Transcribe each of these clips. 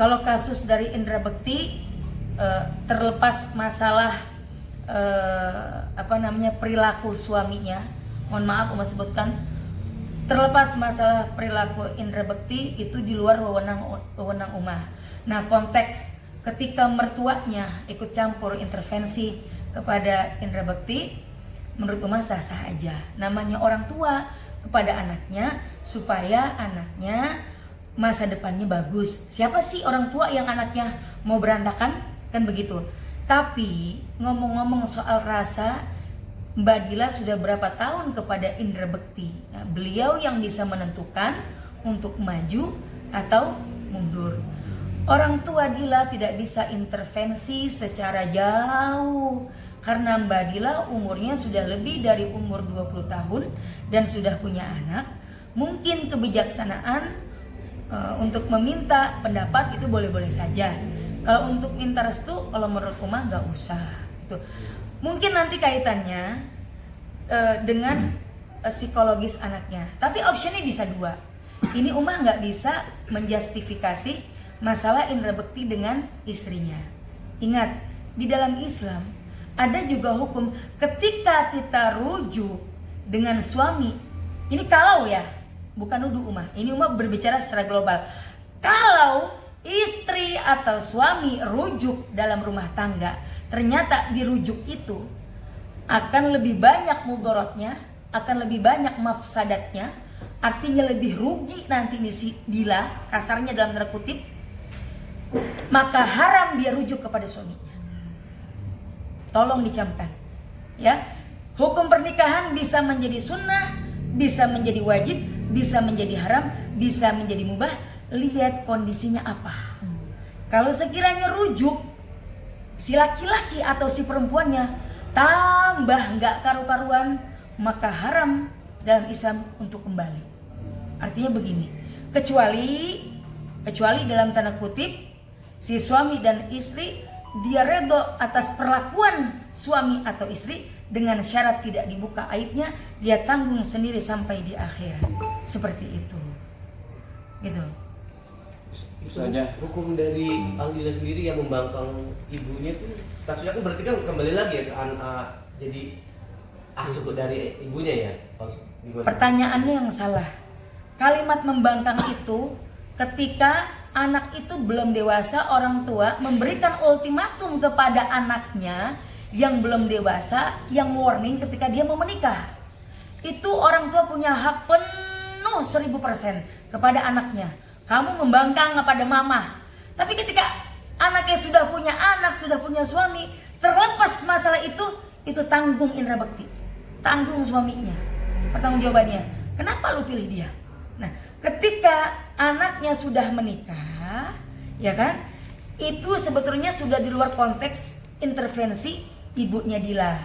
Kalau kasus dari Indra Bekti, terlepas masalah perilaku suaminya, mohon maaf Uma sebutkan, terlepas masalah perilaku Indra Bekti itu di luar wewenang Uma. Nah, konteks ketika mertuanya ikut campur intervensi kepada Indra Bekti, menurut Uma sah-sah aja. Namanya orang tua kepada anaknya supaya anaknya masa depannya bagus. Siapa sih orang tua yang anaknya mau berantakan? Kan begitu. Tapi ngomong-ngomong soal rasa, Mbak Dila sudah berapa tahun kepada Indra Bekti. Nah, beliau yang bisa menentukan untuk maju atau mundur. Orang tua Dila tidak bisa intervensi secara jauh karena Mbak Dila umurnya sudah lebih dari umur 20 tahun dan sudah punya anak. Mungkin kebijaksanaan untuk meminta pendapat itu boleh-boleh saja. Kalau untuk minta restu, kalau menurut Uma nggak usah. Gitu. Mungkin nanti kaitannya dengan psikologis anaknya. Tapi optionnya bisa dua. Ini Uma nggak bisa menjustifikasi masalah Indra Bekti dengan istrinya. Ingat, di dalam Islam ada juga hukum ketika kita rujuk dengan suami. Ini kalau ya, bukan nuduh Uma. Ini Uma berbicara secara global. Kalau istri atau suami rujuk dalam rumah tangga, ternyata dirujuk itu akan lebih banyak mudorotnya, akan lebih banyak mafsadatnya, artinya lebih rugi nanti nih si Dila, kasarnya dalam tanda kutip, maka haram dia rujuk kepada suaminya. Tolong dicamkan, ya. Hukum pernikahan bisa menjadi sunnah, bisa menjadi wajib, bisa menjadi haram, bisa menjadi mubah. Lihat kondisinya apa. Kalau sekiranya rujuk si laki-laki atau si perempuannya tambah nggak karu-karuan, maka haram dalam Islam untuk kembali. Artinya begini, kecuali dalam tanda kutip si suami dan istri dia redo atas perlakuan suami atau istri dengan syarat tidak dibuka aibnya, dia tanggung sendiri sampai di akhirat. Seperti itu. Gitu. Misalnya hukum dari Aldila sendiri yang membangkang ibunya itu statusnya kan berarti kan kembali lagi ya ke jadi asuh dari ibunya ya. Pertanyaannya yang salah. Kalimat membangkang itu ketika anak itu belum dewasa, orang tua memberikan ultimatum kepada anaknya yang belum dewasa, yang warning ketika dia mau menikah. Itu orang tua punya hak penuh 1000% kepada anaknya. Kamu membangkang kepada mama. Tapi ketika anaknya sudah punya anak, sudah punya suami, terlepas masalah itu tanggung Indra Bekti, tanggung suaminya. Pertanggungjawabannya, kenapa lu pilih dia? Nah, ketika anaknya sudah menikah, ya kan? Itu sebetulnya sudah di luar konteks intervensi ibunya Dila.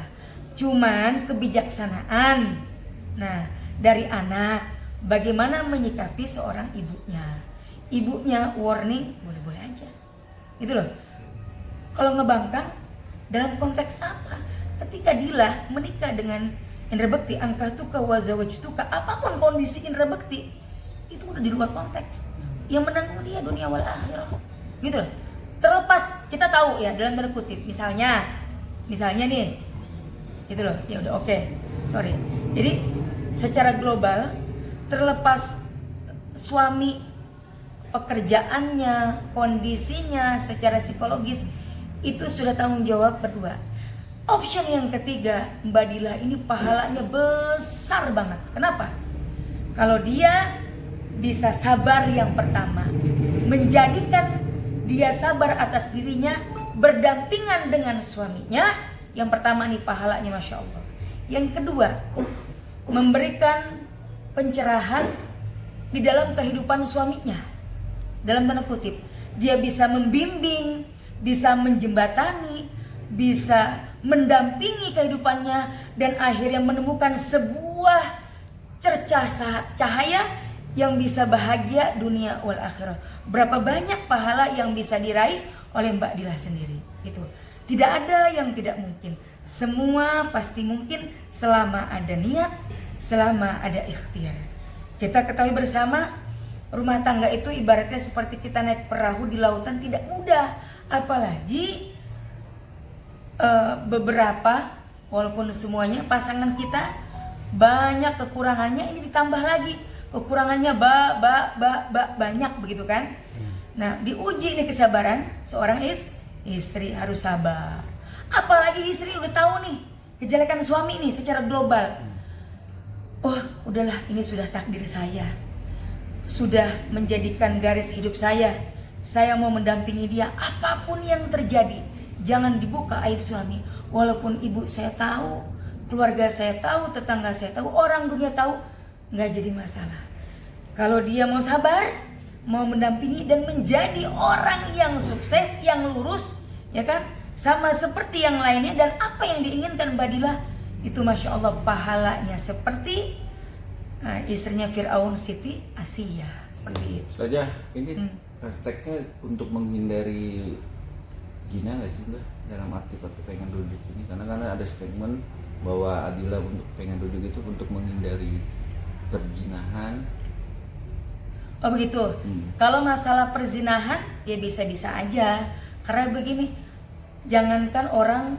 Cuman kebijaksanaan. Nah, dari anak, bagaimana menyikapi seorang ibunya? Ibunya warning, boleh-boleh aja. Gitu loh. Kalau ngebangkang, dalam konteks apa? Ketika Dila menikah dengan Indra Bekti, angkatuka wa zawajtuka, apapun kondisi Indra Bekti, itu udah di luar konteks. Yang menanggung dia dunia wal akhirah. Gitu loh. Terlepas kita tahu ya dalam tanda kutip, misalnya nih, gitu loh. Ya udah oke. Sorry. Jadi secara global, terlepas suami, pekerjaannya, kondisinya, secara psikologis, itu sudah tanggung jawab berdua. Option yang ketiga, Mbak Dila ini pahalanya besar banget. Kenapa? Kalau dia bisa sabar yang pertama, menjadikan dia sabar atas dirinya, berdampingan dengan suaminya. Yang pertama nih pahalanya Masya Allah. Yang kedua, memberikan pencerahan di dalam kehidupan suaminya. Dalam tanda kutip, dia bisa membimbing, bisa menjembatani, bisa mendampingi kehidupannya, dan akhirnya menemukan sebuah cercah cahaya yang bisa bahagia dunia wal akhirah. Berapa banyak pahala yang bisa diraih oleh Mbak Dila sendiri. Itu tidak ada yang tidak mungkin. Semua pasti mungkin selama ada niat, selama ada ikhtiar. Kita ketahui bersama Rumah tangga itu ibaratnya seperti kita naik perahu di lautan, tidak mudah. Apalagi beberapa, walaupun semuanya pasangan kita banyak kekurangannya, ini ditambah lagi kekurangannya banyak begitu kan. Nah, diuji nih kesabaran seorang istri, harus sabar. Apalagi istri udah tahu nih kejelekan suami nih secara global. Oh, udahlah, ini sudah takdir saya, sudah menjadikan garis hidup saya mau mendampingi dia apapun yang terjadi. Jangan dibuka aib suami. Walaupun ibu saya tahu, keluarga saya tahu, tetangga saya tahu, orang dunia tahu, nggak jadi masalah. Kalau dia mau sabar, mau mendampingi dan menjadi orang yang sukses, yang lurus, ya kan, sama seperti yang lainnya, dan apa yang diinginkan Mbak Dila itu Masya Allah pahalanya seperti istrinya Fir'aun, Siti Asia, seperti itu saja. Ini prakteknya untuk menghindari zina nggak sih Mbak, dalam arti pengen rujuk ini? Karena ada statement bahwa Adila untuk pengen rujuk itu untuk menghindari perzinahan. Oh begitu. Kalau masalah perzinahan ya bisa-bisa aja. Karena begini, jangankan orang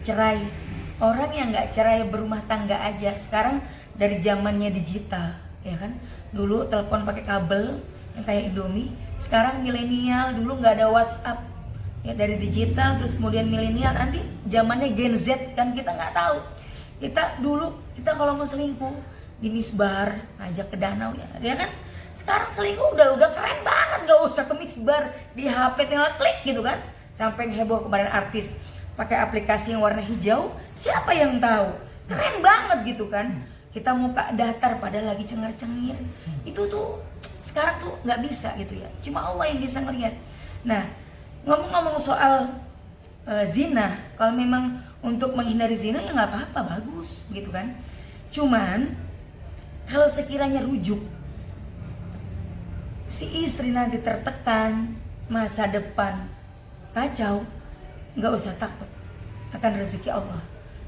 cerai, orang yang nggak cerai berumah tangga aja sekarang dari zamannya digital, ya kan. Dulu telepon pakai kabel yang kayak Indomie. Sekarang milenial, dulu nggak ada WhatsApp, ya dari digital, terus kemudian milenial, nanti zamannya Gen Z kan, kita nggak tahu. Kita kalau mau selingkuh di misbar, ngajak ke danau, ya kan. Sekarang selingkuh udah keren banget, nggak usah ke misbar, di HP tinggal klik gitu kan. Sampai heboh kemarin artis pakai aplikasi yang warna hijau, siapa yang tahu? Keren banget gitu kan. Kita muka datar padahal lagi cengar-cengir. Itu tuh sekarang tuh nggak bisa gitu ya. Cuma Allah yang bisa ngelihat. Nah, ngomong-ngomong soal zina, kalau memang untuk menghindari zina ya nggak apa-apa, bagus gitu kan. Cuman kalau sekiranya rujuk, si istri nanti tertekan, masa depan kacau, nggak usah takut akan rezeki Allah.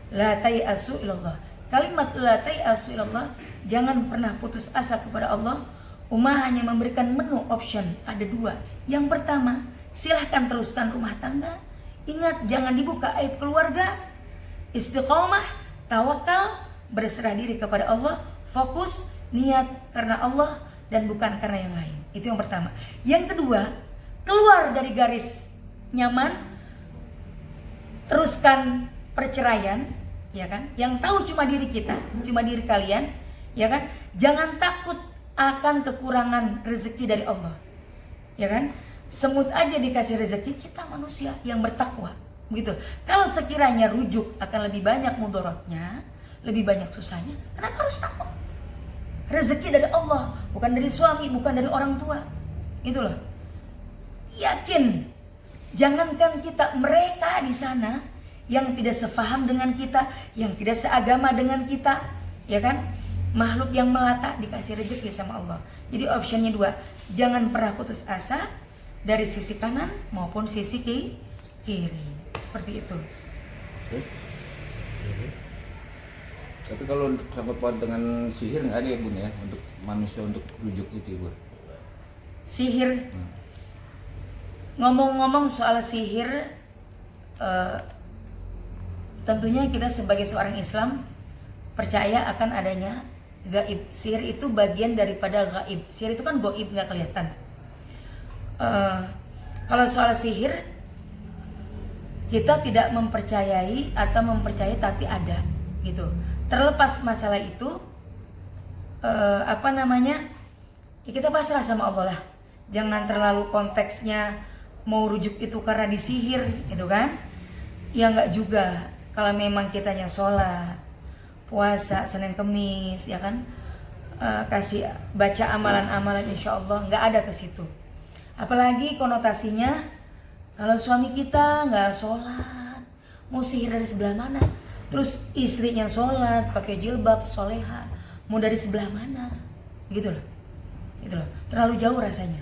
La tai'asu ilallah. Kalimat la tai'asu ilallah, jangan pernah putus asa kepada Allah. Ummah hanya memberikan menu option, ada 2. Yang pertama, silahkan teruskan rumah tangga. Ingat, jangan dibuka aib keluarga. Istiqomah, tawakal, berserah diri kepada Allah, fokus, niat karena Allah dan bukan karena yang lain. Itu yang pertama. Yang kedua, keluar dari garis nyaman, teruskan perceraian, ya kan? Yang tahu cuma diri kita, cuma diri kalian, ya kan? Jangan takut akan kekurangan rezeki dari Allah, ya kan? Semut aja dikasih rezeki, kita manusia yang bertakwa, begitu. Kalau sekiranya rujuk akan lebih banyak mudaratnya, lebih banyak susahnya, kenapa harus takut? Rezeki dari Allah, bukan dari suami, bukan dari orang tua, itu loh. Yakin, jangankan kita, mereka di sana yang tidak sefaham dengan kita, yang tidak seagama dengan kita, ya kan? Makhluk yang melata dikasih rezeki sama Allah. Jadi optionnya 2, jangan pernah putus asa dari sisi kanan maupun sisi kiri, seperti itu. Tapi kalau untuk sangkut paut dengan sihir nggak ada ya Bun ya, untuk manusia untuk rujuk itu Bun? Sihir. Ngomong-ngomong soal sihir, tentunya kita sebagai seorang Islam percaya akan adanya gaib. Sihir itu bagian daripada gaib. Sihir itu kan gaib, nggak kelihatan. Kalau soal sihir, kita tidak mempercayai atau mempercayai, tapi ada gitu. Terlepas masalah itu, ya kita pasrah sama Allah lah. Jangan terlalu konteksnya mau rujuk itu karena disihir, gitu kan? Ya nggak juga. Kalau memang kitanya sholat, puasa Senin Kemis, ya kan, kasih baca amalan-amalan, insya Allah nggak ada ke situ. Apalagi konotasinya kalau suami kita nggak sholat, mau sihir dari sebelah mana? Terus istrinya sholat, pakai jilbab, soleha, mau dari sebelah mana? Gitu loh, terlalu jauh rasanya.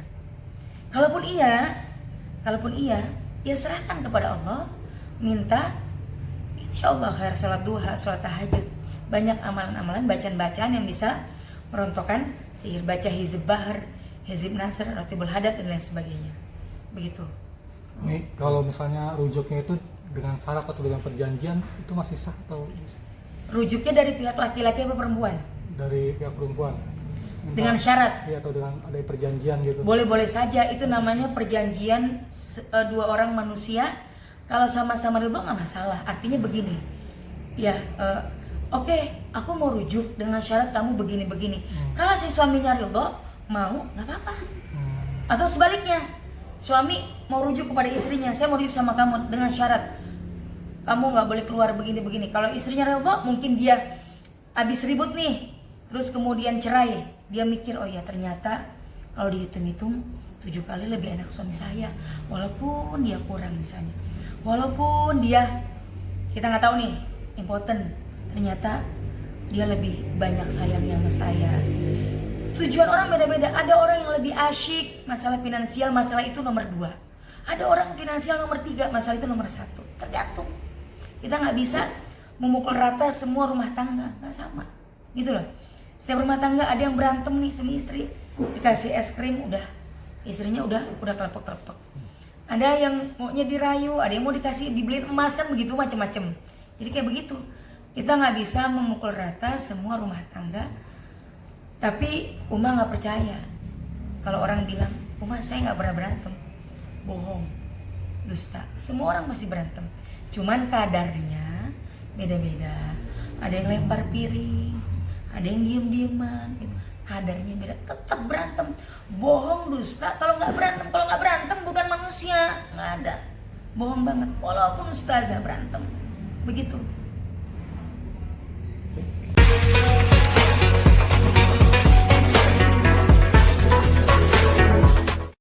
Kalaupun iya, ya serahkan kepada Allah, minta, insya Allah khair, sholat duha, sholat tahajud, banyak amalan-amalan, bacaan-bacaan yang bisa merontokkan sihir baca hizib bahar, hizib nasr, ratibul hadad dan lain sebagainya. Begitu. Nih, kalau misalnya rujuknya itu dengan syarat atau dengan perjanjian itu masih sah atau bisa? Rujuknya dari pihak laki-laki apa perempuan? Dari pihak perempuan? Dengan syarat? Iya, atau dengan ada perjanjian gitu? Boleh-boleh saja, itu namanya perjanjian dua orang manusia. Kalau sama-sama ridho nggak masalah. Artinya begini, ya oke, aku mau rujuk dengan syarat kamu begini-begini. Kalau si suaminya ridho, mau, nggak apa-apa. Atau sebaliknya, suami mau rujuk kepada istrinya, saya mau rujuk sama kamu dengan syarat kamu nggak boleh keluar begini-begini. Kalau istrinya ridho, mungkin dia habis ribut nih, terus kemudian cerai, dia mikir, oh ya ternyata kalau dihitung-hitung 7 kali lebih enak suami saya, walaupun dia kurang misalnya, walaupun dia, kita nggak tahu nih, impoten, ternyata dia lebih banyak sayangnya sama saya. Tujuan orang beda-beda. Ada orang yang lebih asyik masalah finansial, masalah itu nomor 2. Ada orang finansial nomor 3, masalah itu nomor 1. Tergantung. Kita nggak bisa memukul rata semua rumah tangga, nggak sama, gitu loh. Setiap rumah tangga ada yang berantem nih suami istri, dikasih es krim udah, istrinya udah kelepek-kelepek. Ada yang maunya dirayu, ada yang mau dikasih dibeliin emas, kan begitu, macem-macem. Jadi kayak begitu. Kita nggak bisa memukul rata semua rumah tangga. Tapi Uma nggak percaya kalau orang bilang, Uma saya nggak pernah berantem, bohong, dusta. Semua orang masih berantem, cuman kadarnya beda-beda. Ada yang lempar piring, ada yang diem-dieman, gitu. Kadarnya beda, tetap berantem, bohong, dusta. Kalau nggak berantem bukan manusia, nggak ada, bohong banget. Walaupun ustazah berantem, begitu.